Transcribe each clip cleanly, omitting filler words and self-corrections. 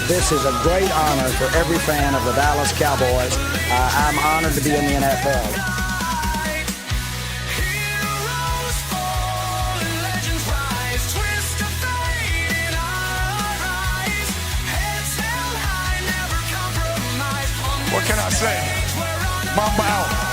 This is a great honor for every fan of the Dallas Cowboys. I'm honored to be in the NFL. What can I say? Mamba out.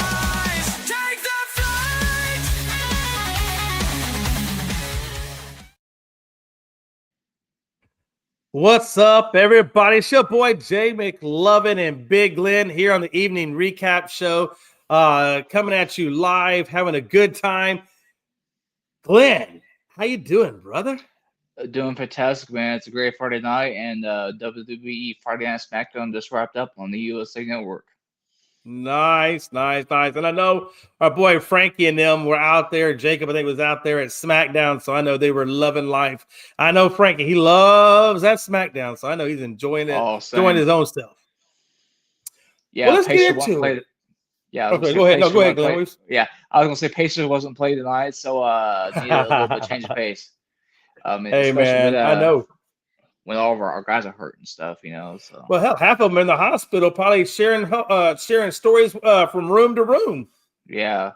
What's up, everybody? It's your boy Jay McLovin and Big Glenn here on the evening recap show. Coming at you live, having a good time. Glenn, how you doing, brother? Doing fantastic, man. It's a great Friday night, and WWE Friday Night SmackDown just wrapped up on the USA Network. Nice. And I know our boy Frankie and them were out there. Jacob, I think, was out there at SmackDown, so I know they were loving life. I know Frankie, he loves that SmackDown, so I know he's enjoying it, enjoying his own stuff. Yeah, well, let's get into it. Yeah. Okay, go ahead. No, go ahead, Glenn. Yeah, I was gonna say Pacers wasn't played tonight, so need a little bit of change of pace. Hey man, I know. When all of our guys are hurt and stuff, So well, hell, half of them in the hospital, probably sharing stories from room to room. Yeah,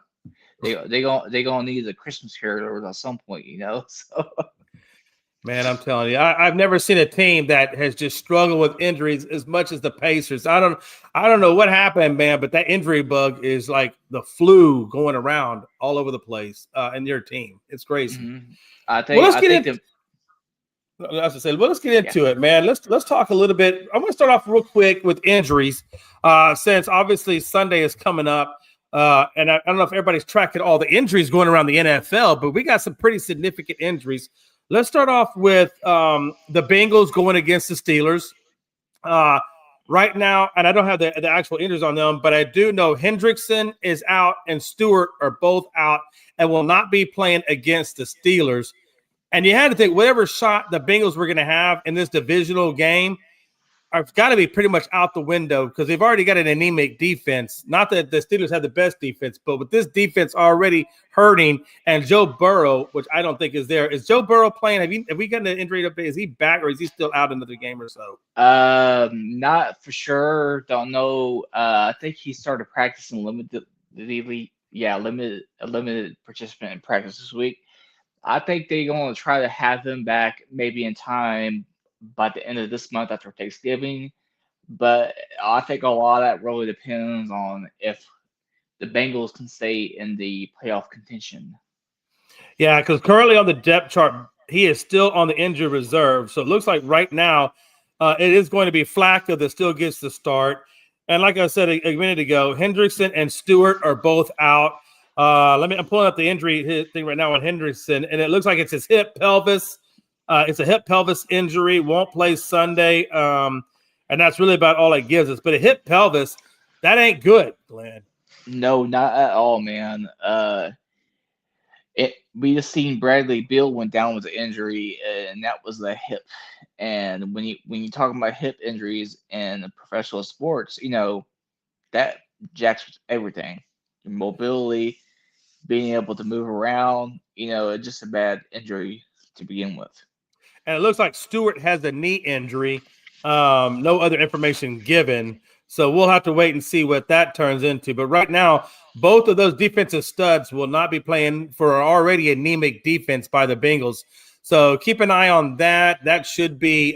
they gonna need the Christmas carols at some point, So, man, I'm telling you, I've never seen a team that has just struggled with injuries as much as the Pacers. I don't know what happened, man, but that injury bug is like the flu going around all over the place in your team. It's crazy. Mm-hmm. Let's get into it, man. Let's talk a little bit. I'm going to start off real quick with injuries, since obviously Sunday is coming up, and I don't know if everybody's tracking all the injuries going around the NFL, but we got some pretty significant injuries. Let's start off with the Bengals going against the Steelers right now, and I don't have the actual injuries on them, but I do know Hendrickson is out and Stewart are both out and will not be playing against the Steelers. And you had to think whatever shot the Bengals were going to have in this divisional game have got to be pretty much out the window because they've already got an anemic defense. Not that the Steelers have the best defense, but with this defense already hurting and Joe Burrow, which I don't think is there. Is Joe Burrow playing? Have we gotten an injury update? Is he back or is he still out another game or so? Not for sure. Don't know. I think he started practicing limited participant in practice this week. I think they're going to try to have him back maybe in time by the end of this month after Thanksgiving. But I think a lot of that really depends on if the Bengals can stay in the playoff contention. Yeah, because currently on the depth chart, he is still on the injured reserve. So it looks like right now it is going to be Flacco that still gets the start. And like I said a minute ago, Hendrickson and Stewart are both out. I'm pulling up the injury thing right now on Hendrickson, and it looks like it's his hip pelvis. It's a hip pelvis injury. Won't play Sunday, and that's really about all it gives us. But a hip pelvis, that ain't good, Glenn. No, not at all, man. We just seen Bradley Beal went down with an injury, and that was the hip. And when you talk about hip injuries in professional sports, that jacks everything. Your mobility, being able to move around, it's just a bad injury to begin with. And it looks like Stewart has a knee injury. No other information given. So we'll have to wait and see what that turns into. But right now, both of those defensive studs will not be playing for an already anemic defense by the Bengals. So keep an eye on that. That should be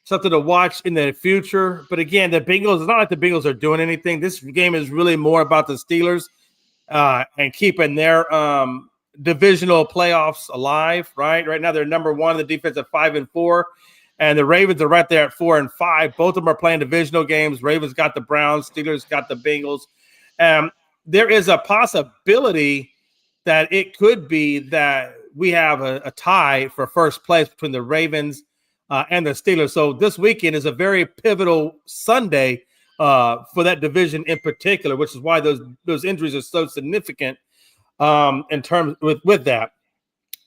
something to watch in the future. But again, the Bengals, it's not like the Bengals are doing anything. This game is really more about the Steelers and keeping their divisional playoffs alive, right? Right now, they're number one in the defense at 5-4, and the Ravens are right there at 4-5. Both of them are playing divisional games. Ravens got the Browns, Steelers got the Bengals. There is a possibility that it could be that we have a tie for first place between the Ravens and the Steelers. So this weekend is a very pivotal Sunday for that division in particular, which is why those injuries are so significant in terms with that.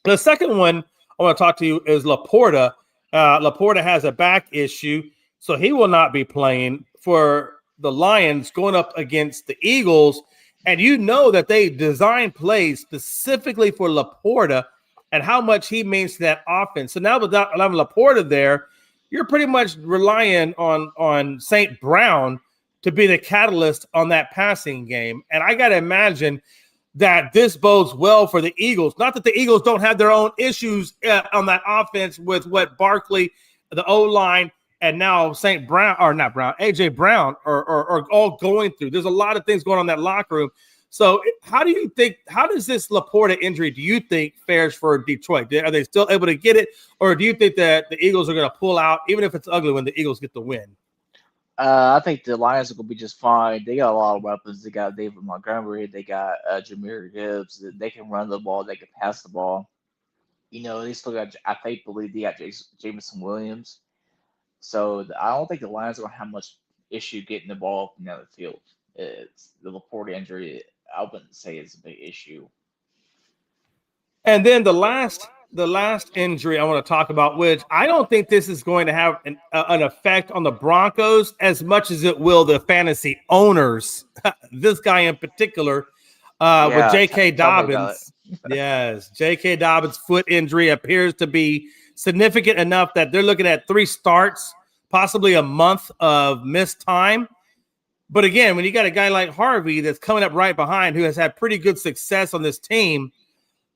The second one I want to talk to you is Laporta. Laporta has a back issue, so he will not be playing for the Lions going up against the Eagles. And you know that they designed plays specifically for Laporta and how much he means to that offense. So now without Laporta there, you're pretty much relying on St. Brown to be the catalyst on that passing game. And I got to imagine that this bodes well for the Eagles. Not that the Eagles don't have their own issues on that offense with what Barkley, the O-line, and now St. Brown, or not Brown, A.J. Brown are all going through. There's a lot of things going on in that locker room. So how does this Laporta injury, do you think, fares for Detroit? Are they still able to get it? Or do you think that the Eagles are going to pull out, even if it's ugly, when the Eagles get the win? I think the Lions are going to be just fine. They got a lot of weapons. They got David Montgomery. They got Jameer Gibbs. They can run the ball. They can pass the ball. They still got, believe they got Jameson Williams. So I don't think the Lions are going to have much issue getting the ball from the field. It's the Laporta injury. I wouldn't say it's a big issue. And then the last injury I want to talk about, which I don't think this is going to have an effect on the Broncos as much as it will the fantasy owners. This guy in particular, with J.K. Dobbins. Yes, J.K. Dobbins' foot injury appears to be significant enough that they're looking at 3 starts, possibly a month of missed time. But again, when you got a guy like Harvey that's coming up right behind who has had pretty good success on this team,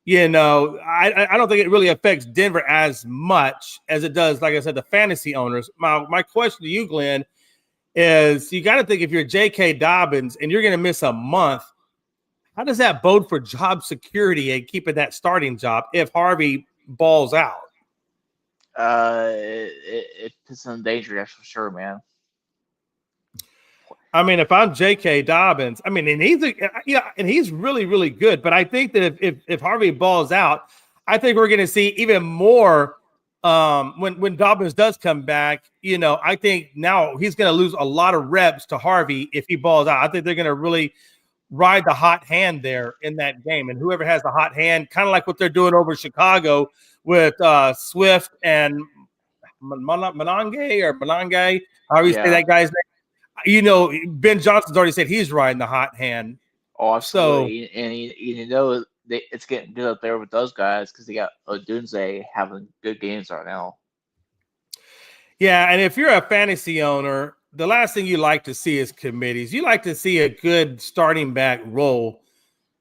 I don't think it really affects Denver as much as it does, like I said, the fantasy owners. My question to you, Glenn, is you got to think if you're J.K. Dobbins and you're going to miss a month, how does that bode for job security and keeping that starting job if Harvey balls out? It puts him in danger, that's for sure, man. I mean, if I'm J.K. Dobbins, I mean, and he's really, really good. But I think that if Harvey balls out, I think we're going to see even more when Dobbins does come back. I think now he's going to lose a lot of reps to Harvey if he balls out. I think they're going to really ride the hot hand there in that game. And whoever has the hot hand, kind of like what they're doing over in Chicago with Swift and Monange, however you say that guy's name. Ben Johnson's already said he's riding the hot hand. Oh, absolutely. And it's getting good up there with those guys because they got Odunze having good games right now. Yeah, and if you're a fantasy owner, the last thing you like to see is committees. You like to see a good starting back role,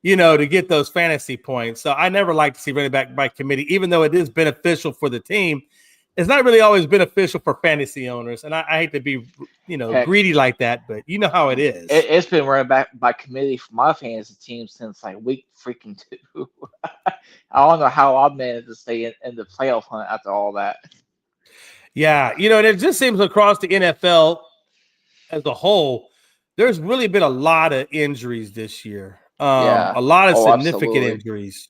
to get those fantasy points. So I never like to see running back by committee, even though it is beneficial for the team. It's not really always beneficial for fantasy owners, and I hate to be, greedy like that, but you know how it is. It's been running back by committee for my fantasy team since like week freaking 2. I don't know how I managed to stay in the playoff hunt after all that. Yeah, and it just seems across the NFL as a whole, there's really been a lot of injuries this year. A lot of significant injuries.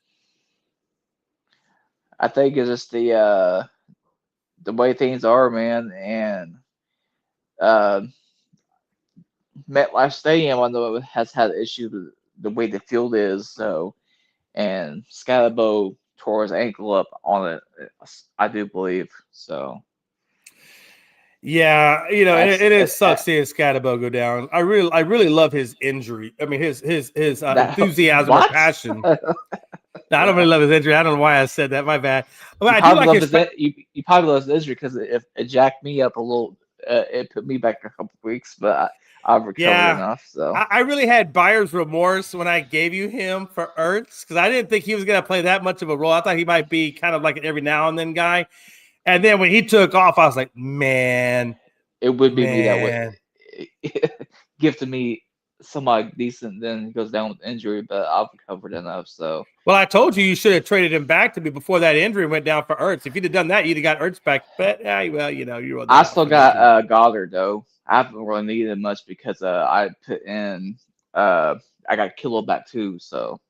I think it's just the way things are, man, and MetLife Stadium, I know it has had issues with the way the field is, so, and Scalabo tore his ankle up on it, I do believe, so. Yeah, it sucks seeing Scalabo go down. I really love his injury. I mean, his enthusiasm or passion. I don't really love his injury. I don't know why I said that. My bad. But you probably love his injury because it jacked me up a little. It put me back a couple weeks, but I've recovered enough. So I really had buyer's remorse when I gave you him for Ertz because I didn't think he was going to play that much of a role. I thought he might be kind of like an every now and then guy. And then when he took off, I was like, man, it would be me that would give to me somebody decent, then he goes down with injury, but I've recovered enough. So, well, I told you should have traded him back to me before that injury went down for Ertz. If you'd have done that, you'd have got Ertz back. But you're. I still got Goddard though. I haven't really needed much because I put in I got Kilo back too. So.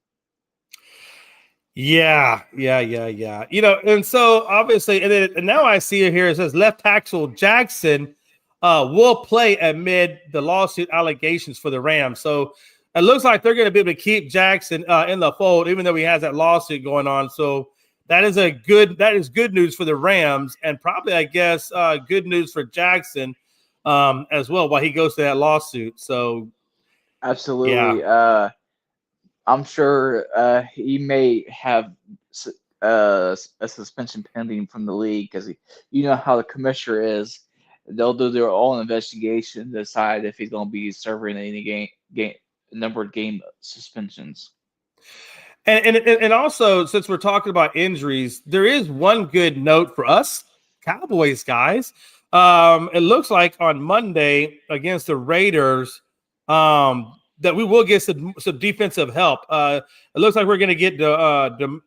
Yeah. And so obviously, and now I see it here. It says left tackle Jackson will play amid the lawsuit allegations for the Rams. So it looks like they're going to be able to keep Jackson in the fold, even though he has that lawsuit going on. So that is good news for the Rams, and probably, I guess, good news for Jackson as well while he goes to that lawsuit. So absolutely. Yeah. I'm sure he may have a suspension pending from the league because you know how the commissioner is. They'll do their own investigation to decide if he's going to be serving any game number of game suspensions. And also, since we're talking about injuries, there is one good note for us Cowboys guys. It looks like on Monday against the Raiders that we will get some defensive help. It looks like we're going to get the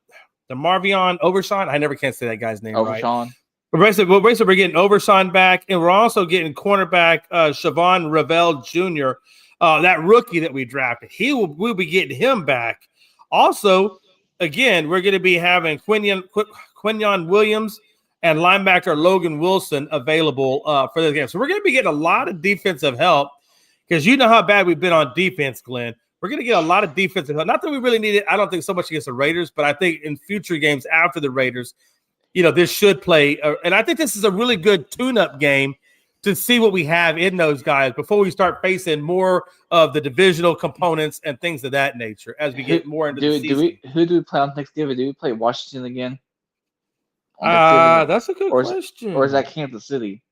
Marvion Overshawn. I never can say that guy's name Overshawn. right. But basically, we're getting Overshawn back, and we're also getting cornerback Siobhan Ravel Jr., that rookie that we drafted. We'll be getting him back. Also, again, we're going to be having Quinyon Williams and linebacker Logan Wilson available for this game. So we're going to be getting a lot of defensive help because you know how bad we've been on defense, Glenn. We're going to get a lot of defensive help. Not that we really need it. I don't think so much against the Raiders, but I think in future games after the Raiders, this should play. And I think this is a really good tune-up game to see what we have in those guys before we start facing more of the divisional components and things of that nature as we get more into the season. Who do we play on Thanksgiving? Do we play Washington again? That's a good question. Or is that Kansas City?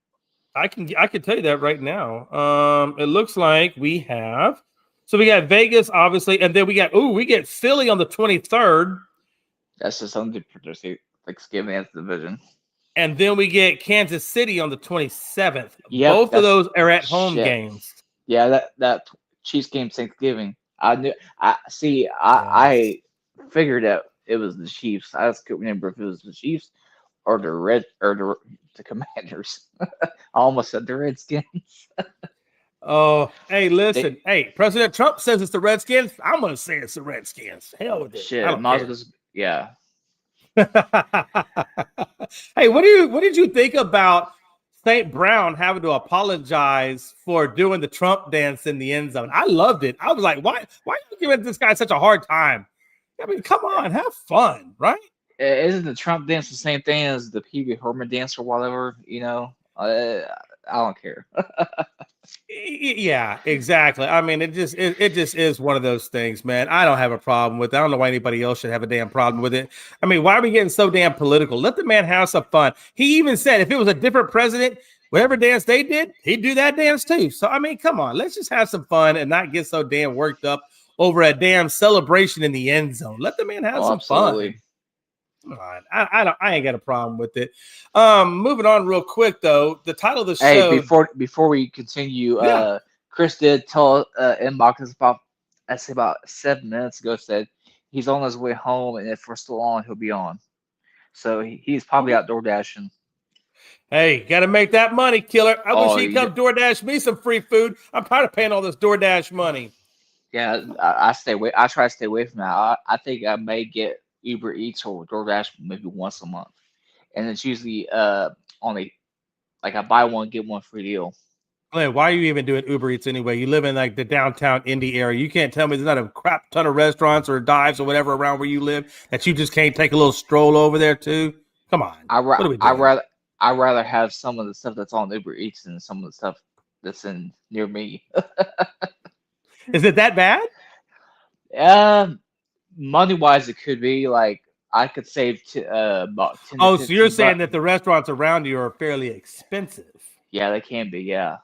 I can tell you that right now. It looks like we have. So we got Vegas, obviously, and then we get Philly on the 23rd. That's just something for Thanksgiving as the division. And then we get Kansas City on the 27th. Yep, both of those are at home games. Yeah, that Chiefs game Thanksgiving. I figured that it was the Chiefs. I just couldn't remember if it was the Chiefs or the Commanders. I almost said the Redskins. Oh, hey, listen. President Trump says it's the Redskins. I'm going to say it's the Redskins. Hell with it. Shit, yeah. Hey, what did you think about St. Brown having to apologize for doing the Trump dance in the end zone? I loved it. I was like, why are you giving this guy such a hard time? I mean, come on, have fun, right? Isn't the Trump dance the same thing as the Pee Wee Herman dance or whatever? I don't care. Yeah, exactly. I mean, it just is one of those things, man. I don't have a problem with it. I don't know why anybody else should have a damn problem with it. I mean, why are we getting so damn political? Let the man have some fun. He even said if it was a different president, whatever dance they did, he'd do that dance too. So, I mean, come on. Let's just have some fun and not get so damn worked up over a damn celebration in the end zone. Let the man have some fun. Come on. I ain't got a problem with it. Moving on real quick though. The title of the show. Hey, before we continue, Chris did tell Inbox about 7 minutes ago, said he's on his way home, and if we're still on, he'll be on. So he's probably out door dashing. Hey, gotta make that money, killer. I wish he'd come DoorDash me some free food. I'm tired of paying all this DoorDash money. Yeah, I stay away. I try to stay away from that. I think I may get Uber Eats or DoorDash maybe once a month, and it's usually on I buy one get one free deal. Why are you even doing Uber Eats anyway? You live in like the downtown Indy area. You can't tell me there's not a crap ton of restaurants or dives or whatever around where you live that you just can't take a little stroll over there too. Come on, I rather have some of the stuff that's on Uber Eats than some of the stuff that's near me. Is it that bad? Money wise, it could be like I could save about 10. Oh, so you're saying that the restaurants around you are fairly expensive? Yeah, they can be. Yeah.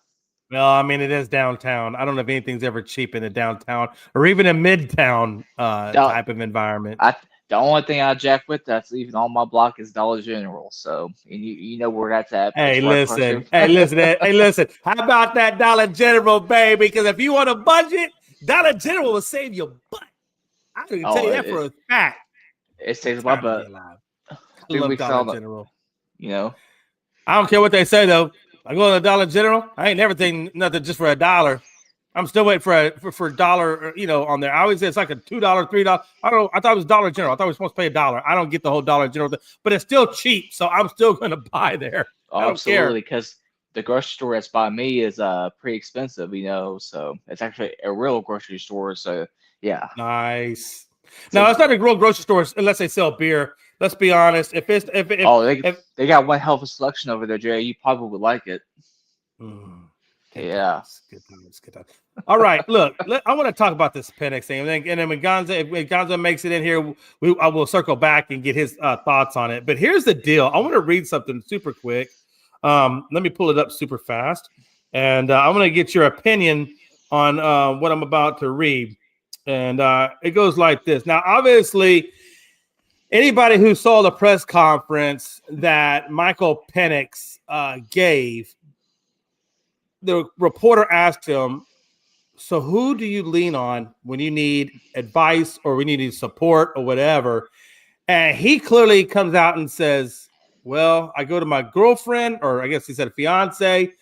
Well, I mean, it is downtown. I don't know if anything's ever cheap in the downtown or even a midtown type of environment. The only thing I jack with that's even on my block is Dollar General. So you know where that's at. Hey, listen. How about that Dollar General, baby? Because if you want a budget, Dollar General will save your butt. I can tell you that for a fact. It saves my butt. I love Dollar General. I don't care what they say though. I go to the Dollar General. I ain't never think nothing just for $1. I'm still waiting for a dollar, on there. I always say it's like a $2, $3. I thought it was Dollar General. I thought we were supposed to pay $1. I don't get the whole Dollar General, but it's still cheap, so I'm still going to buy there. Oh, absolutely, because the grocery store that's by me is pretty expensive, so it's actually a real grocery store. So yeah, nice. No, it's not a real grocery store unless they sell beer. Let's be honest. They got one hell of a selection over there, Jay. You probably would like it. Yeah. Good times. All right, look, I want to talk about this Penix thing, and then when Gonza makes it in here, I will circle back and get his thoughts on it. But here's the deal: I want to read something super quick. Let me pull it up super fast, and I want to get your opinion on what I'm about to read. And it goes like this. Now, obviously, anybody who saw the press conference that Michael Penix gave, the reporter asked him, so who do you lean on when you need advice or when you need support or whatever? And he clearly comes out and says, well, I go to my girlfriend, or I guess he said fiance,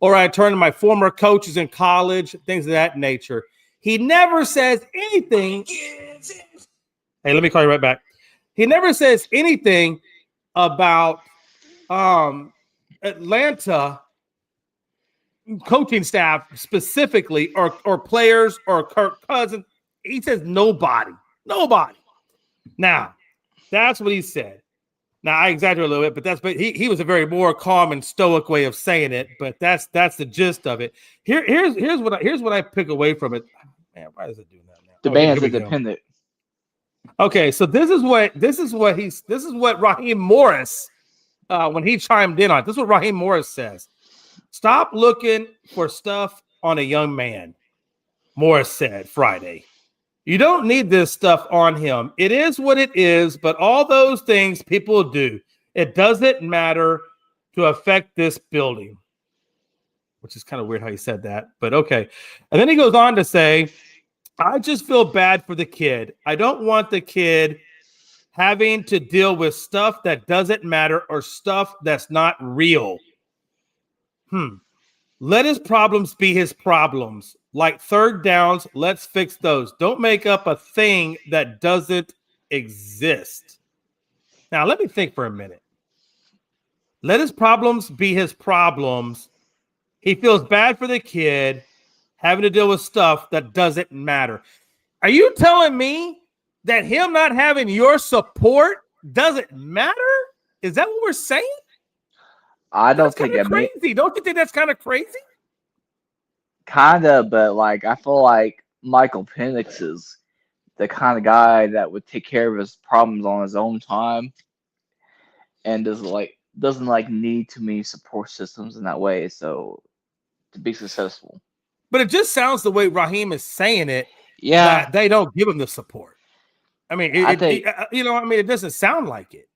or I turn to my former coaches in college, things of that nature. He never says anything. Hey, let me call you right back. He never says anything about Atlanta coaching staff specifically, or players, or Kirk Cousins. He says nobody. Now, that's what he said. Now, I exaggerate a little bit, but he was a very more calm and stoic way of saying it. But that's the gist of it. Here's what I pick away from it. Man, why is it doing that now? The band's independent. Okay, so this is what Raheem Morris when he chimed in on it. This is what Raheem Morris says. Stop looking for stuff on a young man, Morris said Friday. You don't need this stuff on him. It is what it is, but all those things people do, it doesn't matter to affect this building, which is kind of weird how he said that, but okay. And then he goes on to say, I just feel bad for the kid. I don't want the kid having to deal with stuff that doesn't matter or stuff that's not real. Let his problems be his problems. Like third downs, let's fix those. Don't make up a thing that doesn't exist. Now, let me think for a minute. Let his problems be his problems. He feels bad for the kid having to deal with stuff that doesn't matter. Are you telling me that him not having your support doesn't matter? Is that what we're saying? I don't think it's crazy. Don't you think that's kind of crazy? Kinda, but like I feel like Michael Penix is the kind of guy that would take care of his problems on his own time, and doesn't need too many support systems in that way. So to be successful. But it just sounds the way Raheem is saying it. Yeah, that they don't give him the support. I mean, it doesn't sound like it.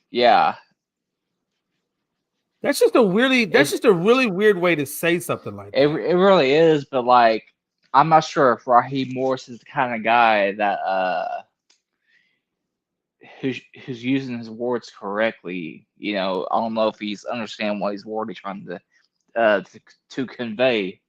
Yeah. That's just a really weird way to say something like that. It really is, but like I'm not sure if Raheem Morris is the kind of guy that who's using his words correctly. I don't know if he's understand what he's really trying to convey.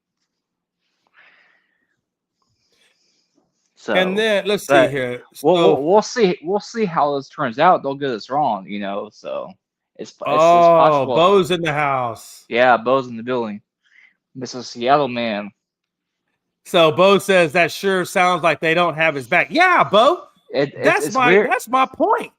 So, and then let's see here. We'll see how this turns out. Don't get us wrong, So it's possible. possible. Bo's in the house. Yeah, Bo's in the building. Mr. Seattle man. So Bo says that sure sounds like they don't have his back. Yeah, Bo. That's my point.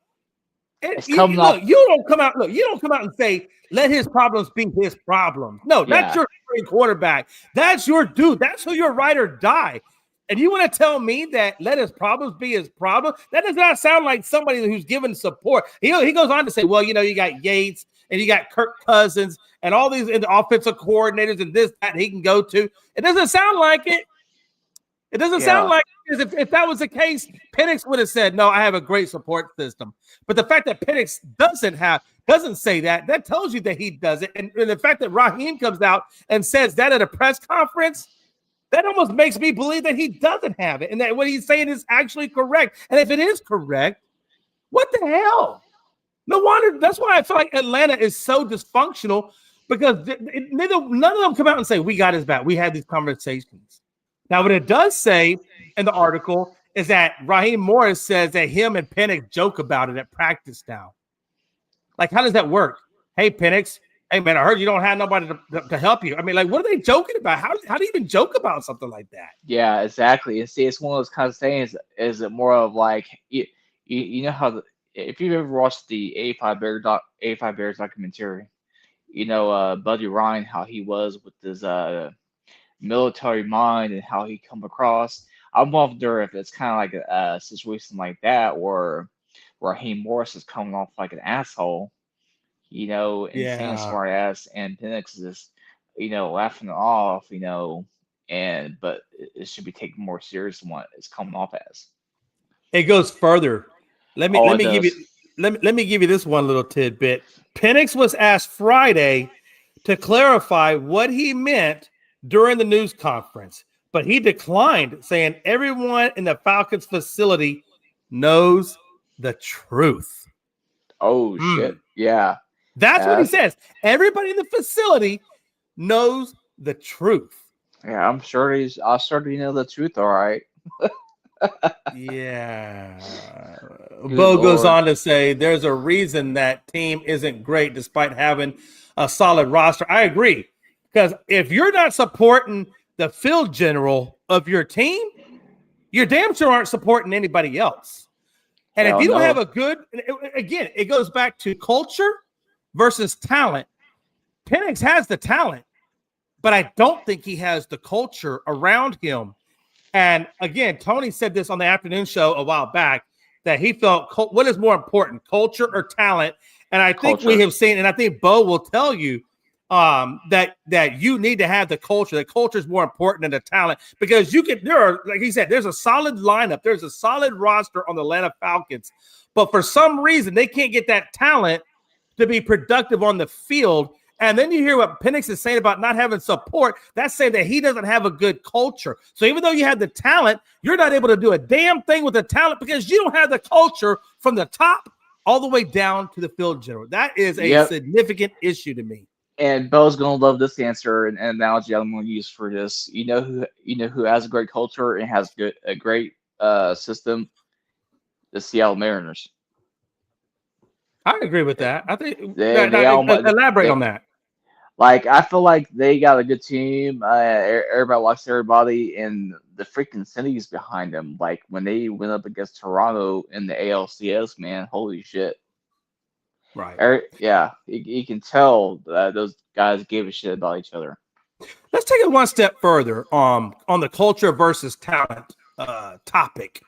You don't come out and say let his problems be his problems. No, that's your quarterback. That's your dude. That's who your ride or die. And you want to tell me that let his problems be his problem? That does not sound like somebody who's given support. He goes on to say, well, you got Yates and you got Kirk Cousins and all these offensive coordinators and this, that he can go to. It doesn't sound like it. It doesn't sound like it. If that was the case, Penix would have said, no, I have a great support system. But the fact that Penix doesn't say that tells you that he doesn't. And the fact that Raheem comes out and says that at a press conference, that almost makes me believe that he doesn't have it and that what he's saying is actually correct. And if it is correct, what the hell? No wonder. That's why I feel like Atlanta is so dysfunctional, because none of them come out and say, we got his back. We had these conversations. Now, what it does say in the article is that Raheem Morris says that him and Penix joke about it at practice now. Like, how does that work? Hey, Penix. Hey, man, I heard you don't have nobody to help you. I mean, like, what are they joking about? How do you even joke about something like that? Yeah, exactly. And see, it's one of those kind of things. Is it more of like, you know how if you've ever watched the 85 Bears documentary, Buddy Ryan, how he was with his military mind and how he come across. I wonder if it's kind of like a situation like that, or Raheem Morris is coming off like an asshole, and saying Yeah. smart ass, and Penix is just, laughing it off, but it should be taken more serious than what it's coming off as. It goes further. Let me Oh, let it me give you does. let me give you this one little tidbit. Penix was asked Friday to clarify what he meant during the news conference, but he declined, saying everyone in the Falcons facility knows the truth. Oh Hmm. shit. Yeah. That's what he That's, says. Everybody in the facility knows the truth. yeah, I'm sure you know the truth, all right. Yeah. Good Bo goes Lord. on to say there's a reason that team isn't great despite having a solid roster. I agree. Because if you're not supporting the field general of your team, you damn sure aren't supporting anybody else. And if Hell you don't have no. a good, again, it goes back to culture versus talent. Penix has the talent, but I don't think he has the culture around him. And again, Tony said this on the afternoon show a while back that he felt what is more important, culture or talent? And I think we Culture. have seen, and I think Bo will tell you that you need to have the culture. The culture is more important than the talent because like he said, there's a solid lineup, there's a solid roster on the Atlanta Falcons, but for some reason they can't get that talent to be productive on the field. And then you hear what Penix is saying about not having support. That's saying that he doesn't have a good culture. So even though you have the talent, you're not able to do a damn thing with the talent because you don't have the culture from the top all the way down to the field general. That is a Yep. significant issue to me. And Bo's gonna love this answer and analogy I'm gonna use for this. You know who has a great culture and has a great system? The Seattle Mariners. I agree with that. I think They all elaborate they on that. like I feel like they got a good team. Everybody likes everybody, and the freaking city's behind them. Like when they went up against Toronto in the ALCS, man, holy shit! Right. Yeah, you can tell that those guys gave a shit about each other. Let's take it one step further on the culture versus talent topic.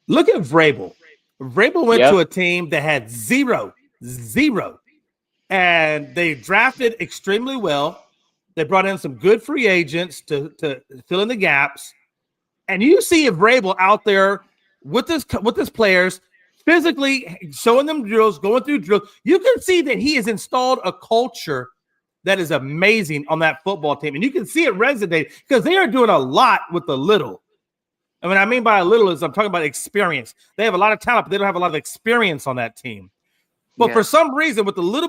Look at Vrabel. Vrabel went to Yep. a team that had zero, and they drafted extremely well. They brought in some good free agents to fill in the gaps. And you see Vrabel out there with his players, physically showing them drills, going through drills. You can see that he has installed a culture that is amazing on that football team. And you can see it resonate because they are doing a lot with the little. And what I mean by a little is I'm talking about experience. They have a lot of talent, but they don't have a lot of experience on that team. But for some reason, with the little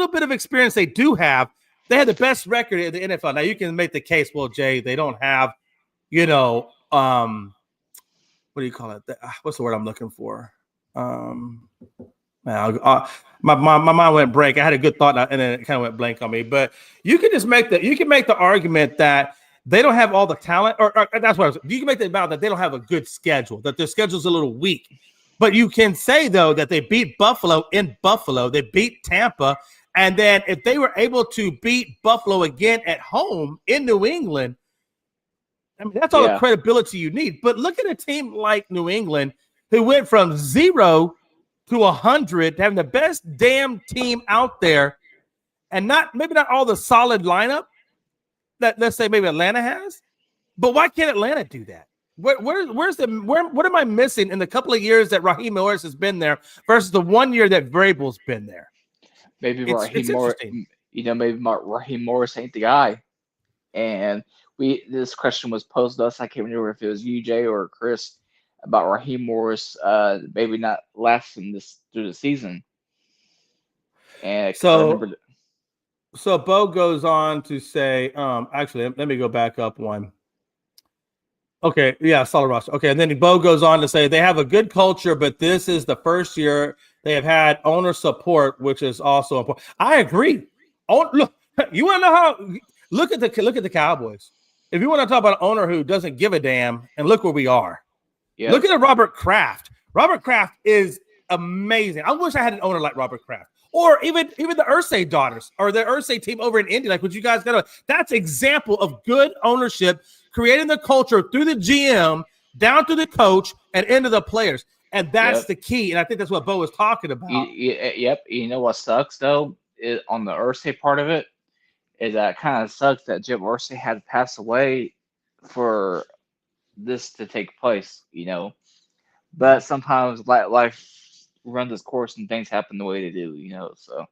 bit of experience they do have, they had the best record in the NFL. Now you can make the case, well, Jay, they don't have, what do you call it? What's the word I'm looking for? My mind went blank. I had a good thought and then it kind of went blank on me. But you can make the argument that they don't have all the talent, or that's what I was. You can make the argument that they don't have a good schedule, that their schedule's a little weak. But you can say though that they beat Buffalo in Buffalo, they beat Tampa, and then if they were able to beat Buffalo again at home in New England, I mean that's all the credibility you need. But look at a team like New England who went from 0 to 100, having the best damn team out there, and maybe not all the solid lineup that let's say maybe Atlanta has. But why can't Atlanta do that? What am I missing in the couple of years that Raheem Morris has been there versus the 1 year that Vrabel's been there? Maybe It's Raheem Morris, interesting. Raheem Morris ain't the guy. And this question was posed to us. I can't remember if it was you, Jay, or Chris, about Raheem Morris maybe not lasting through the season. And so Bo goes on to say, actually, let me go back up one. Okay, yeah, solid roster. Okay, and then Bo goes on to say they have a good culture, but this is the first year they have had owner support, which is also important. I agree. Oh, look, you want to know how? Look at the Cowboys. If you want to talk about an owner who doesn't give a damn, and look where we are. Yep. Look at Robert Kraft. Robert Kraft is amazing. I wish I had an owner like Robert Kraft. Or even the Irsay daughters or the Irsay team over in Indy, like what you guys got. That's example of good ownership, creating the culture through the GM, down to the coach, and into the players. And that's the key. And I think that's what Bo was talking about. Yep. You know what sucks though? On the Irsay part of it, is that kind of sucks that Jim Irsay had to pass away for this to take place, But sometimes life runs its course and things happen the way they do, so.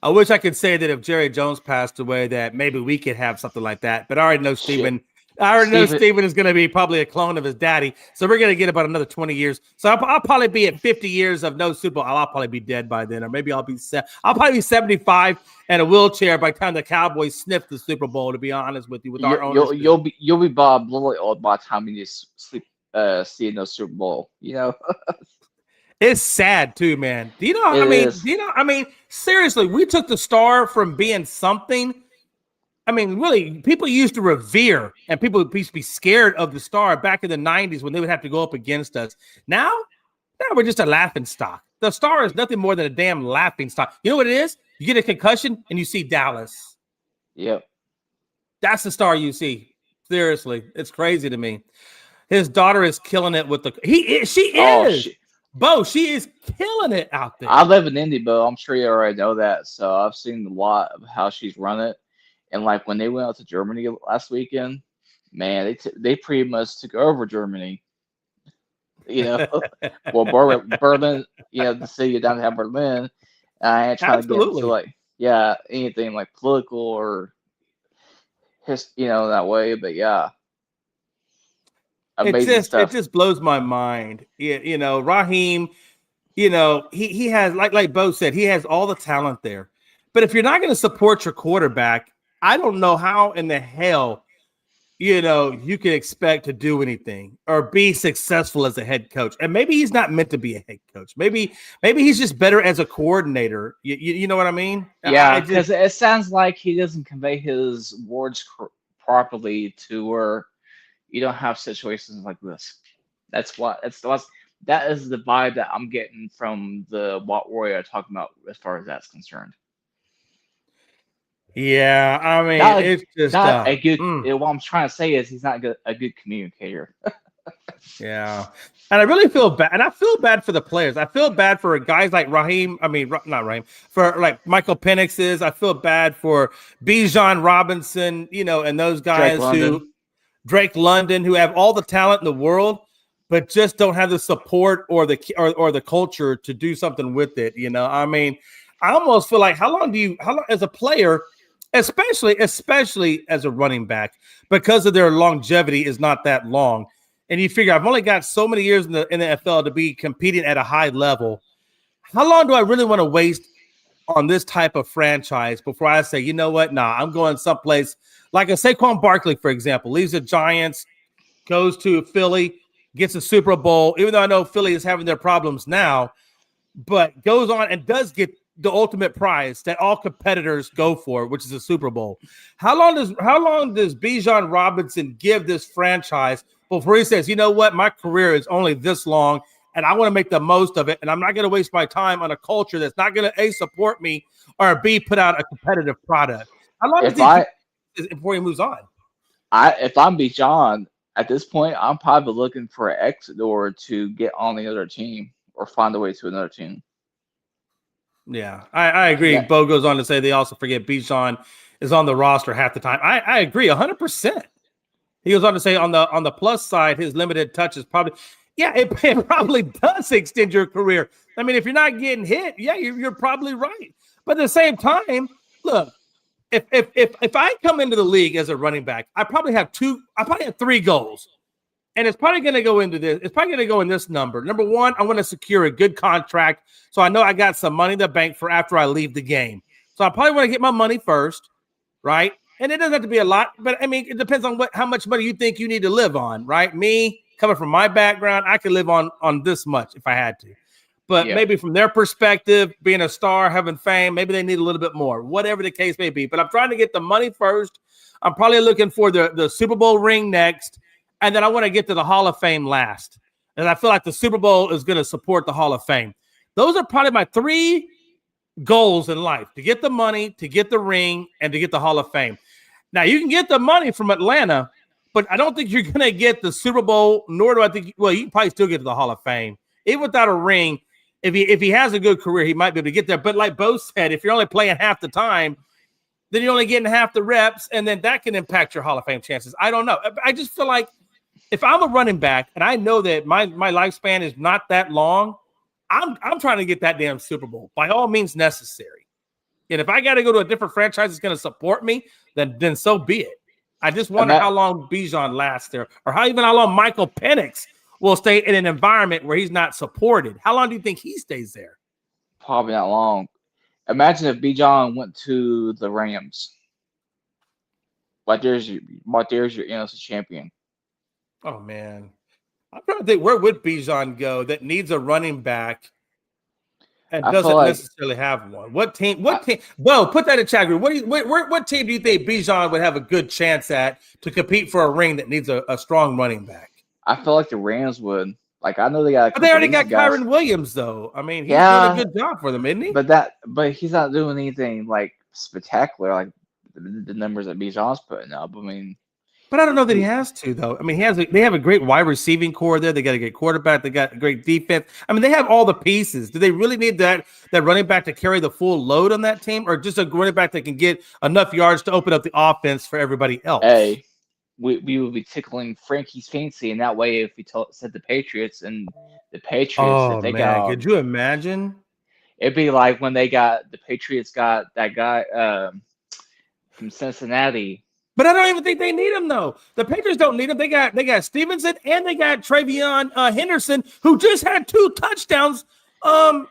I wish I could say that if Jerry Jones passed away, that maybe we could have something like that. But I already know Steven. I already know Steven is going to be probably a clone of his daddy. So we're going to get about another 20 years. So I'll probably be at 50 years of no Super Bowl. I'll probably be dead by then, or maybe I'll probably be 75 and a wheelchair by the time the Cowboys sniff the Super Bowl. To be honest with you, with our ownership. You'll be Bob Lilly old by the time you just see no Super Bowl. It's sad too, man. Do you know? I mean, seriously, we took the star from being something. I mean, really, people used to revere and people used to be scared of the star back in the 90s when they would have to go up against us. Now we're just a laughing stock. The star is nothing more than a damn laughing stock. You know what it is? You get a concussion and you see Dallas. Yep. That's the star you see. Seriously, it's crazy to me. His daughter is killing it with Bo, she is killing it out there. I live in Indy, Bo. I'm sure you already know that. So I've seen a lot of how she's run it. And like when they went out to Germany last weekend, man, they pretty much took over Germany. Well, Berlin, the city of downtown Berlin. I ain't trying to get into anything like political or that way, but yeah. It just blows my mind. Raheem, he has like Bo said, he has all the talent there. But if you're not going to support your quarterback, I don't know how in the hell, you can expect to do anything or be successful as a head coach. And maybe he's not meant to be a head coach. Maybe he's just better as a coordinator. You know what I mean? Yeah, because it sounds like he doesn't convey his words properly to where you don't have situations like this. That is the vibe that I'm getting from what Roy are talking about as far as that's concerned. Yeah, I mean, it's just not a good. What I'm trying to say is he's not a good communicator. Yeah, and I really feel bad, and I feel bad for the players. I feel bad for guys like Raheem. I mean, not Raheem. For like Michael Penix is. I feel bad for Bijan Robinson. And those guys Drake London, who have all the talent in the world, but just don't have the support or the culture to do something with it. I mean, I almost feel like how long as a player, especially as a running back, because of their longevity is not that long. And you figure I've only got so many years in the NFL to be competing at a high level. How long do I really want to waste on this type of franchise before I say, you know what? Nah, I'm going someplace like a Saquon Barkley, for example, leaves the Giants, goes to Philly, gets a Super Bowl, even though I know Philly is having their problems now, but goes on and does get the ultimate prize that all competitors go for, which is a Super Bowl. How long does Bijan Robinson give this franchise before he says, you know what, my career is only this long and I want to make the most of it, and I'm not going to waste my time on a culture that's not going to A, support me, or B, put out a competitive product? How long does he before he moves on? If I'm Bijan, at this point, I'm probably looking for an exit door to get on the other team or find a way to another team. Yeah, I agree. Yeah. Bo goes on to say they also forget Bijan is on the roster half the time. I agree 100%. He goes on to say on the plus side, his limited touch is probably it probably does extend your career. I mean, if you're not getting hit, you're probably right. But at the same time, look, if I come into the league as a running back, I probably have 3 goals. And it's probably going to go into this. It's probably going to go in this number. Number one, I want to secure a good contract so I know I got some money in the bank for after I leave the game. So I probably want to get my money first, right? And it doesn't have to be a lot, but I mean, it depends on how much money you think you need to live on, right? Me, coming from my background, I could live on this much if I had to. But maybe from their perspective, being a star, having fame, maybe they need a little bit more, whatever the case may be. But I'm trying to get the money first. I'm probably looking for the Super Bowl ring next. And then I want to get to the Hall of Fame last. And I feel like the Super Bowl is going to support the Hall of Fame. Those are probably my 3 goals in life: to get the money, to get the ring, and to get the Hall of Fame. Now, you can get the money from Atlanta, but I don't think you're going to get the Super Bowl, nor do I think – well, you can probably still get to the Hall of Fame. Even without a ring, if he has a good career, he might be able to get there. But like Bo said, if you're only playing half the time, then you're only getting half the reps, and then that can impact your Hall of Fame chances. I don't know. I just feel like if I'm a running back and I know that my lifespan is not that long, I'm trying to get that damn Super Bowl by all means necessary. And if I got to go to a different franchise that's going to support me, then so be it. I just wonder how long Bijan lasts there, or how long Michael Penix will stay in an environment where he's not supported. How long do you think he stays there? Probably not long. Imagine if Bijan went to the Rams. But there's your NFC champion. Oh man, I'm trying to think, where would Bijan go that needs a running back and doesn't necessarily have one? What team? Bo, put that in chat group. What team do you think Bijan would have a good chance at to compete for a ring that needs a strong running back? I feel like the Rams would. Like, I know they got. But they already got Kyron Williams, though. I mean, he's doing a good job for them, isn't he? But he's not doing anything like spectacular, like the numbers that Bijan's putting up. I mean, but I don't know that he has to, though. I mean, they have a great wide receiving core there. They got a great quarterback. They got a great defense. I mean, they have all the pieces. Do they really need that running back to carry the full load on that team, or just a running back that can get enough yards to open up the offense for everybody else? Hey, we would be tickling Frankie's fancy in that way if we said the Patriots and the Patriots. Oh, if they man, could you imagine? It'd be like when the Patriots got that guy from Cincinnati. But I don't even think they need him, though. The Patriots don't need him. They got Stevenson and they got Travion Henderson, who just had 2 touchdowns on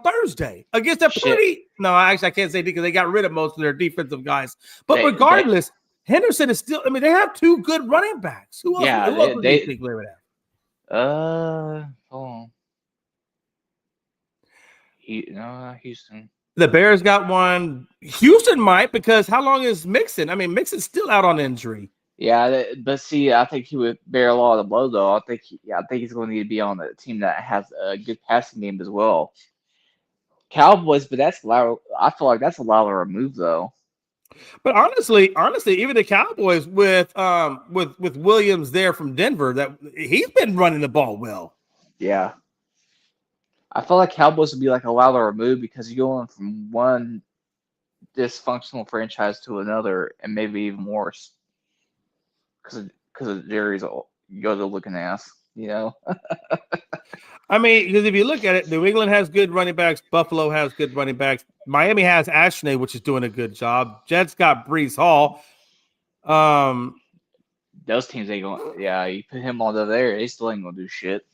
Thursday against a pretty. No, actually I can't say because they got rid of most of their defensive guys. But regardless, Henderson is still. I mean, they have 2 good running backs. Who else? Yeah, who else do you think they would have? Hold on. Houston. The Bears got one. Houston might, because how long is Mixon? I mean, Mixon's still out on injury. Yeah, but see, I think he would bear a lot of the blow, though. I think he's going to need to be on a team that has a good passing game as well. Cowboys, but I feel like that's a lot of remove, though. But honestly, even the Cowboys with Williams there from Denver, that he's been running the ball well. Yeah. I feel like Cowboys would be like a louder move because you're going from one dysfunctional franchise to another, and maybe even worse because of Jerry's looking ass, you know. I mean, because if you look at it, New England has good running backs, Buffalo has good running backs, Miami has Ashney, which is doing a good job. Jets got Breece Hall. Those teams ain't going. Yeah, you put him on there, they still ain't gonna do shit.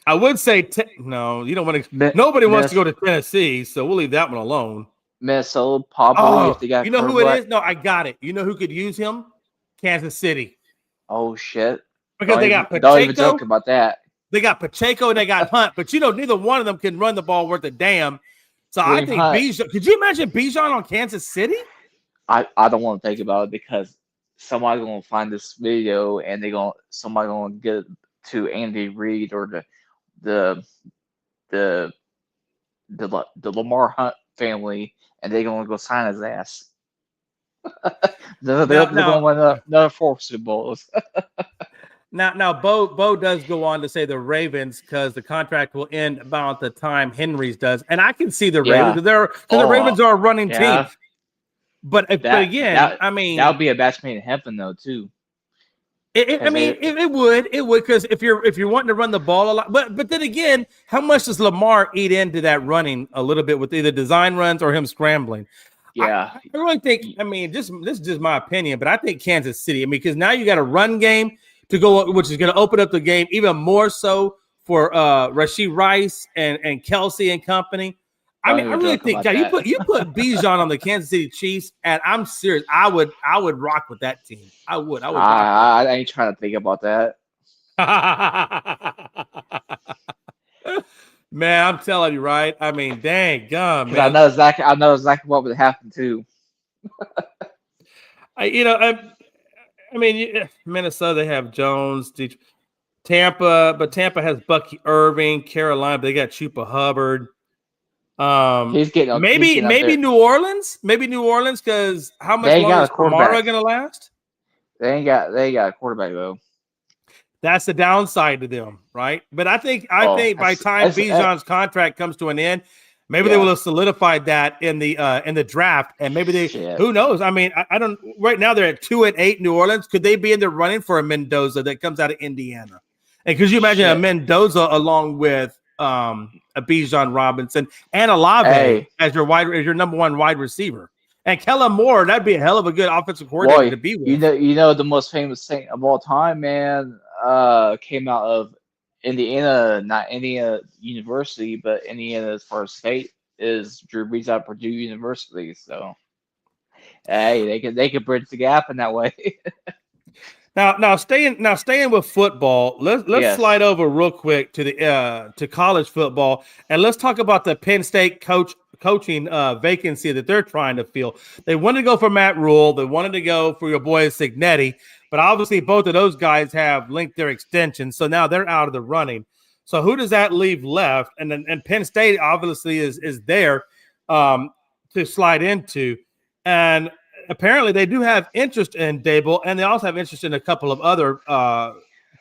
I would say no. You don't want to. Nobody wants to go to Tennessee, so we'll leave that one alone. Minnesota, probably. If they got, you know who it is? No, I got it. You know who could use him? Kansas City. Oh shit! Because they got Pacheco. Don't even joke about that. They got Pacheco and they got Hunt, but neither one of them can run the ball worth a damn. So I think Bijan. Could you imagine Bijan on Kansas City? I don't want to think about it because somebody's gonna find this video and somebody gonna get it to Andy Reid or the Lamar Hunt family, and they're gonna go sign his ass. they're gonna win another 4 Super Bowls. Now, Bo does go on to say the Ravens because the contract will end about the time Henry's does, and I can see the Ravens because the Ravens are a running team. But again, I mean, that would be a match made in heaven, though, too. It would because if you're wanting to run the ball a lot, but then again, how much does Lamar eat into that running a little bit with either design runs or him scrambling? Yeah, I really think. I mean, this is just my opinion, but I think Kansas City. I mean, because now you got a run game to go, which is going to open up the game even more so for Rashee Rice and Kelsey and company. I mean, I really think, God, you put Bijan on the Kansas City Chiefs, and I'm serious. I would rock with that team. I would. I ain't trying to think about that. Man, I'm telling you, right? I mean, dang gum, man. I know exactly what would happen too. I mean, Minnesota, they have Jones, Tampa, but Tampa has Bucky Irving, Carolina, they got Chupa Hubbard. Maybe New Orleans, because how much They longer got is a quarterback. Kamara going to last? They ain't got a quarterback though. That's the downside to them, right? But I think by the time Bijan's contract comes to an end, maybe they will have solidified that in the draft, and maybe who knows? I mean, I don't. Right now they're at 2-8 New Orleans. Could they be in the running for a Mendoza that comes out of Indiana? And could you imagine a Mendoza along with a Bijan Robinson and Olave as your number one wide receiver? And Kellen Moore, that'd be a hell of a good offensive coordinator to be with. You know the most famous thing of all time, man, came out of Indiana, not Indiana University, but Indiana as far as state, is Drew Brees at Purdue University. So hey, they could bridge the gap in that way. Now staying with football, let's slide over real quick to the to college football, and let's talk about the Penn State coaching vacancy that they're trying to fill. They wanted to go for Matt Rule, they wanted to go for your boy Signetti, but obviously both of those guys have linked their extensions, so now they're out of the running. So who does that leave left? And Penn State obviously is there to slide into, and apparently they do have interest in DABOLL, and they also have interest in a couple of other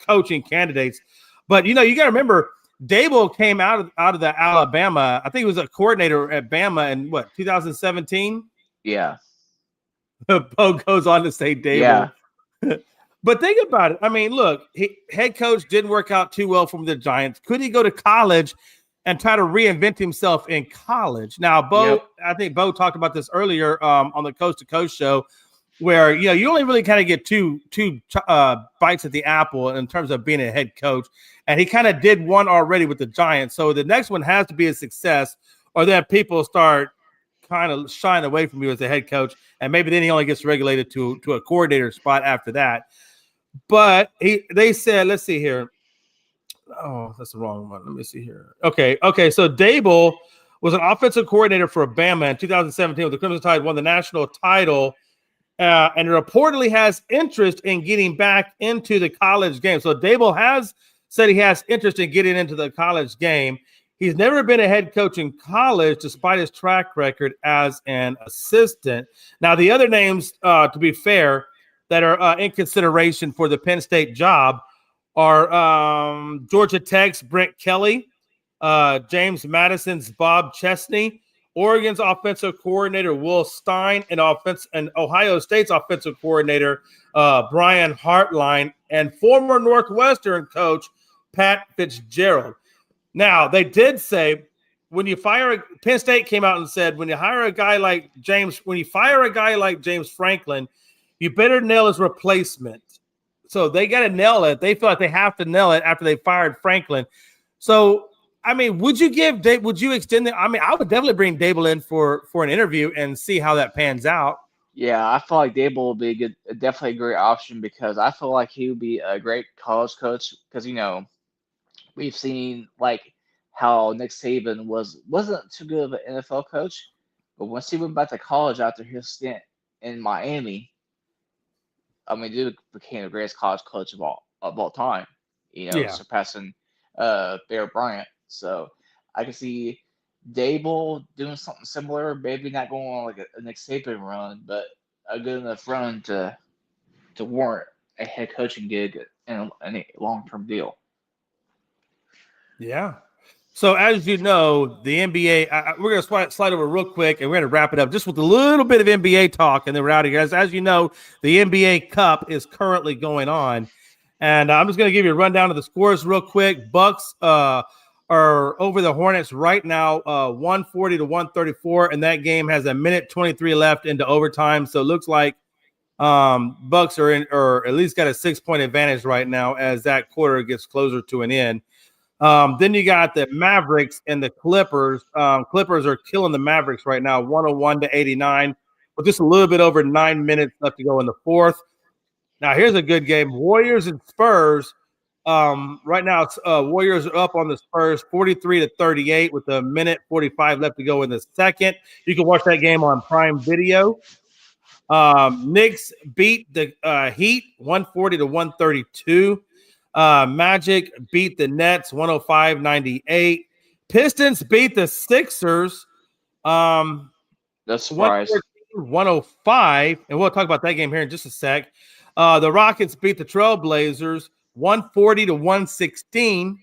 coaching candidates. But you got to remember, DABOLL came out of the Alabama. I think he was a coordinator at Bama in 2017. Yeah. Bo goes on to say DABOLL. Yeah. But think about it. I mean, look, head coach didn't work out too well from the Giants. Could he go to college and try to reinvent himself in college? Now, Bo, I think Bo talked about this earlier on the Coast to Coast show, where you only really kind of get two bites at the apple in terms of being a head coach, and he kind of did one already with the Giants. So the next one has to be a success, or then people start kind of shying away from you as a head coach, and maybe then he only gets regulated to a coordinator spot after that. But they said, let's see here. Oh, that's the wrong one. Let me see here. Okay. So DABOLL was an offensive coordinator for Bama in 2017 when the Crimson Tide won the national title, and reportedly has interest in getting back into the college game. So DABOLL has said he has interest in getting into the college game. He's never been a head coach in college, despite his track record as an assistant. Now, the other names, to be fair, that are in consideration for the Penn State job are Georgia Tech's Brent Kelly, James Madison's Bob Chesney, Oregon's offensive coordinator Will Stein, and Ohio State's offensive coordinator Brian Hartline, and former Northwestern coach Pat Fitzgerald. Now, they did say Penn State came out and said, when you fire a guy like James Franklin, you better nail his replacement. So they got to nail it. They feel like they have to nail it after they fired Franklin. So, I mean, would you extend it? I mean, I would definitely bring DABOLL in for an interview and see how that pans out. Yeah, I feel like DABOLL would be definitely a great option, because I feel like he would be a great college coach, because, we've seen like how Nick Saban wasn't too good of an NFL coach, but once he went back to college after his stint in Miami, I mean, dude became the greatest college coach of all time, surpassing Bear Bryant. So I can see DABOLL doing something similar, maybe not going on like a Nick Saban run, but a good enough run to warrant a head coaching gig and a long-term deal. Yeah. So as you know, the NBA, we're going to slide over real quick, and we're going to wrap it up just with a little bit of NBA talk, and then we're out of here. As you know, the NBA Cup is currently going on, and I'm just going to give you a rundown of the scores real quick. Bucks are over the Hornets right now, 140-134, and that game has a minute 23 left into overtime. So it looks like Bucks are in, or at least got a 6-point advantage right now as that quarter gets closer to an end. Then you got the Mavericks and the Clippers. Clippers are killing the Mavericks right now, 101-89, with just a little bit over 9 minutes left to go in the fourth. Now, here's a good game. Warriors and Spurs. Right now, Warriors are up on the Spurs 43-38 with a minute 45 left to go in the second. You can watch that game on Prime Video. Knicks beat the Heat 140-132. Magic beat the Nets 105-98. Pistons beat the Sixers. No surprise. 105, and we'll talk about that game here in just a sec. The Rockets beat the Trailblazers 140-116.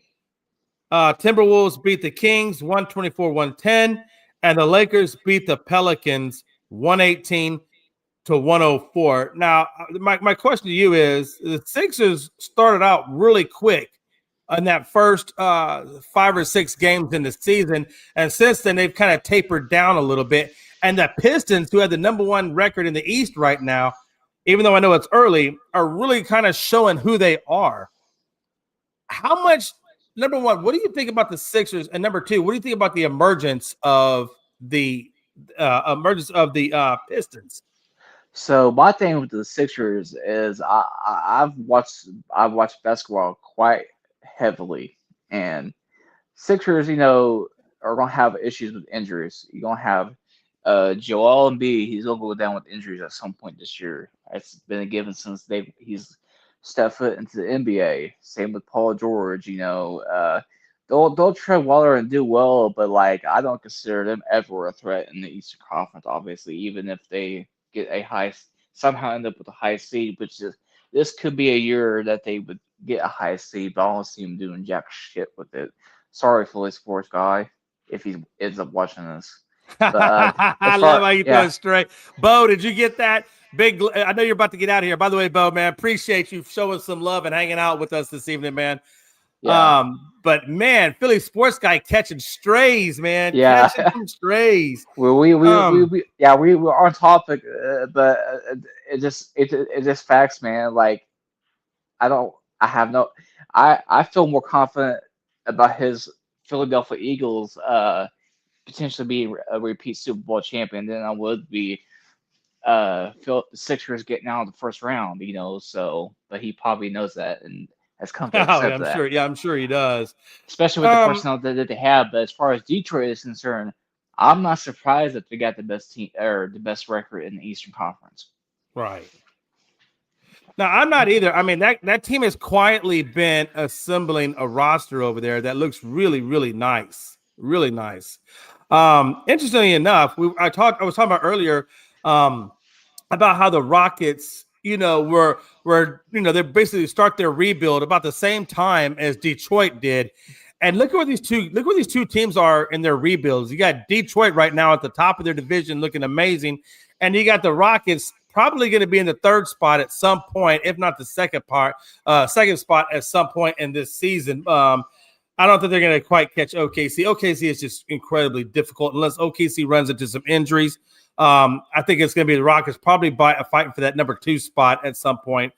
Timberwolves beat the Kings 124-110, and the Lakers beat the Pelicans 118-104. Now, my question to you is: the Sixers started out really quick in that first 5 or 6 games in the season, and since then they've kind of tapered down a little bit. And the Pistons, who have the #1 record in the East right now, even though I know it's early, are really kind of showing who they are. How much, number one, what do you think about the Sixers? And number two, what do you think about the emergence of the Pistons? So my thing with the Sixers is I've watched basketball quite heavily, and Sixers, are gonna have issues with injuries. You're gonna have Joel Embiid. He's gonna go down with injuries at some point this year. It's been a given since he's stepped foot into the NBA. Same with Paul George. They'll tread water and do well, but I don't consider them ever a threat in the Eastern Conference. Obviously, even if they get somehow end up with a high seed, which this could be a year that they would get a high seed, but I don't see him doing jack shit with it. Sorry, Philly sports guy, if he ends up watching this. But, I love how you throw it straight. Bo, did you get that? I know you're about to get out of here. By the way, Bo, man, appreciate you showing some love and hanging out with us this evening, man. Yeah. But man, Philly sports guy catching strays, man. Yeah. Catching some strays. Well, we were on topic, but it just facts, man. I feel more confident about his Philadelphia Eagles potentially being a repeat Super Bowl champion than I would be the Sixers getting out of the first round, but he probably knows that and has come to accept that. Sure. Yeah, I'm sure he does. Especially with the personnel that they have. But as far as Detroit is concerned, I'm not surprised that they got the best team or the best record in the Eastern Conference. Right. Now, I'm not either. I mean, that team has quietly been assembling a roster over there that looks really, really nice. Really nice. Interestingly enough, I was talking about earlier about how the Rockets, were they basically start their rebuild about the same time as Detroit did. And look where these two teams are in their rebuilds. You got Detroit right now at the top of their division looking amazing, and you got the Rockets probably going to be in the 3rd spot at some point, if not the second spot at some point in this season. I don't think they're going to quite catch OKC. OKC is just incredibly difficult unless OKC runs into some injuries. I think it's going to be the Rockets probably fighting for that number 2 spot at some point.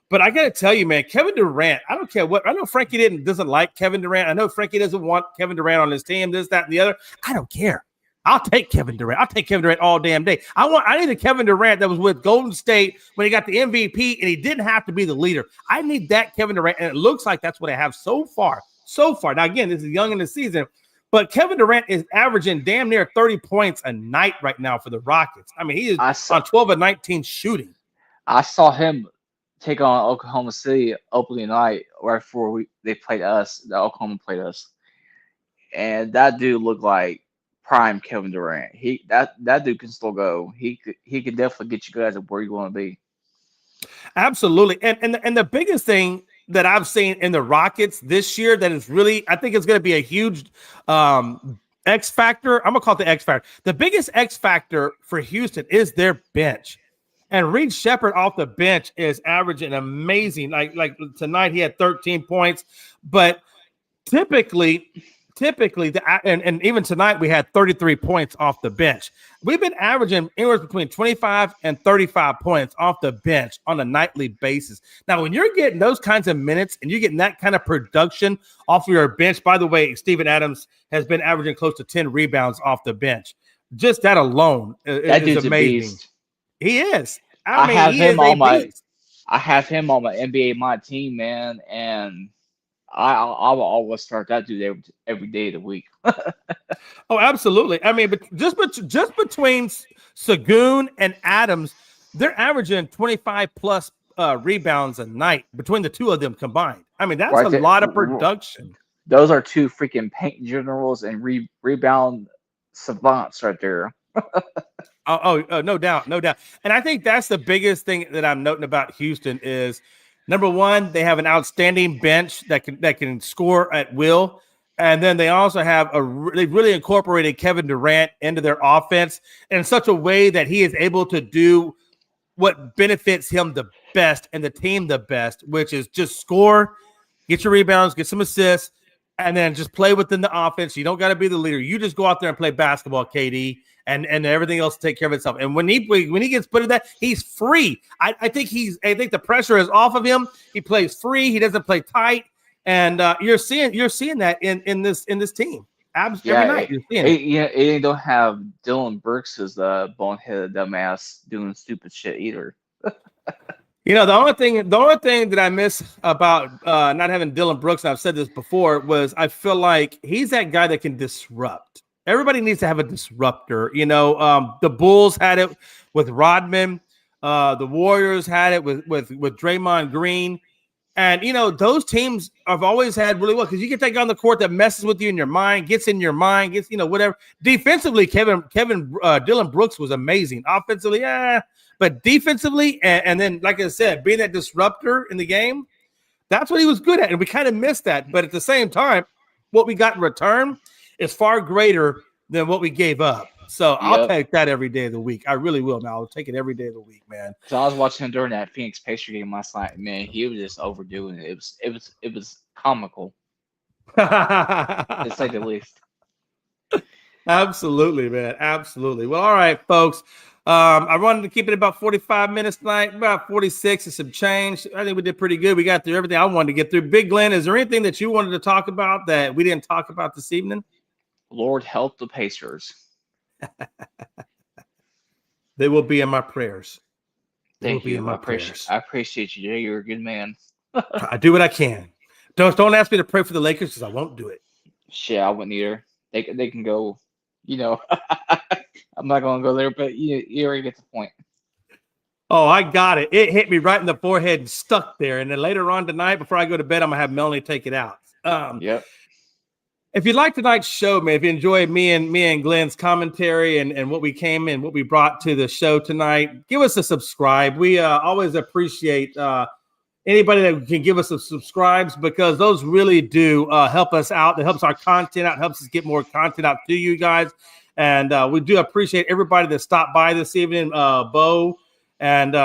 But I got to tell you, man, Kevin Durant, I don't care what. I know Frankie doesn't like Kevin Durant. I know Frankie doesn't want Kevin Durant on his team, this, that, and the other. I don't care. I'll take Kevin Durant. I'll take Kevin Durant all damn day. I need the Kevin Durant that was with Golden State when he got the MVP and he didn't have to be the leader. I need that Kevin Durant, and it looks like that's what I have so far. Now, again, this is young in the season, but Kevin Durant is averaging damn near 30 points a night right now for the Rockets. I mean, he is on 12 of 19 shooting. I saw him take on Oklahoma City opening night right before they played us. Oklahoma played us, and that dude looked like prime Kevin Durant. That dude can still go. He could definitely get you guys where you want to be. Absolutely, and the biggest thing that I've seen in the Rockets this year that is really, I think it's going to be a huge X factor. I'm going to call it the X factor. The biggest X factor for Houston is their bench. And Reed Shepherd off the bench is averaging amazing. Like tonight he had 13 points, but typically, and even tonight we had 33 points off the bench. We've been averaging anywhere between 25 and 35 points off the bench on a nightly basis. Now, when you're getting those kinds of minutes and you're getting that kind of production off of your bench, by the way, Steven Adams has been averaging close to 10 rebounds off the bench. Just that alone is amazing. He is. I have him on my NBA My Team, man, and I'll always start that dude every day of the week. Oh, absolutely. I mean, but just between Sagoon and Adams, they're averaging 25 plus rebounds a night between the two of them combined. I mean, that's a lot of production. those are two freaking paint generals and rebound savants right there. Oh, no doubt, no doubt. And I think that's the biggest thing that I'm noting about Houston is, number one, they have an outstanding bench that can score at will, and then they also have they've really incorporated Kevin Durant into their offense in such a way that he is able to do what benefits him the best and the team the best, which is just score, get your rebounds, get some assists, and then just play within the offense. You don't got to be the leader. You just go out there and play basketball, KD, and everything else will take care of itself. And when he gets put in that, he's free. I think the pressure is off of him. He plays free. He doesn't play tight, and you're seeing that in this team. Every night you're seeing it. Yeah, they don't have Dylan Brooks as the boneheaded dumbass doing stupid shit either. The only thing that I miss about not having Dylan Brooks, and I've said this before, was I feel like he's that guy that can disrupt. Everybody needs to have a disruptor. The Bulls had it with Rodman. The Warriors had it with Draymond Green. And, those teams have always had really well, because you get that guy on the court that messes with you in your mind, gets in your mind, gets, whatever. Defensively, Dylan Brooks was amazing. Offensively, but defensively, and then, like I said, being that disruptor in the game, that's what he was good at. And we kind of missed that. But at the same time, what we got in return is far greater than what we gave up. So I'll take that every day of the week. I really will, man. I'll take it every day of the week, man. So I was watching him during that Phoenix Pacers game last night. Man, he was just overdoing it. It was comical, to say the least. Absolutely, man. Absolutely. Well, all right, folks. I wanted to keep it about 45 minutes tonight, about 46 and some change. I think we did pretty good. We got through everything I wanted to get through. Big Glenn, is there anything that you wanted to talk about that we didn't talk about this evening? Lord help the Pacers. They will be in my prayers. Thank you. I appreciate you, Jay. You're a good man. I do what I can. Don't ask me to pray for the Lakers, because I won't do it. Shit, I wouldn't either. They can go, I'm not going to go there, but you already get the point. Oh, I got it. It hit me right in the forehead and stuck there. And then later on tonight, before I go to bed, I'm going to have Melanie take it out. Yep. If you like tonight's show, man, if you enjoyed me and Glenn's commentary and what we brought to the show tonight, give us a subscribe. We always appreciate anybody that can give us some subscribes, because those really do help us out. It helps our content out, helps us get more content out to you guys. And we do appreciate everybody that stopped by this evening, Bo and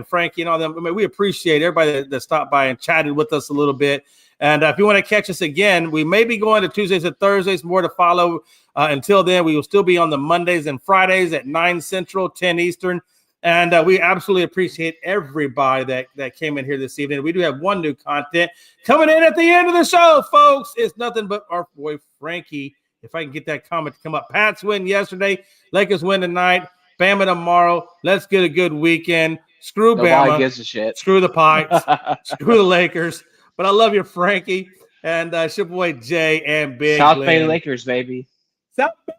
Frankie and all them. I mean, we appreciate everybody that stopped by and chatted with us a little bit. And if you want to catch us again, we may be going to Tuesdays and Thursdays, more to follow. Until then, we will still be on the Mondays and Fridays at 9 Central, 10 Eastern. And we absolutely appreciate everybody that came in here this evening. We do have one new content coming in at the end of the show, folks. It's nothing but our boy Frankie. If I can get that comment to come up. Pats win yesterday. Lakers win tonight. Bama tomorrow. Let's get a good weekend. Screw Nobody Bama. gives a shit. Screw the Pikes. Screw the Lakers. But I love you, Frankie. And your boy Jay and Big South Glenn. Bay Lakers, baby. South Bay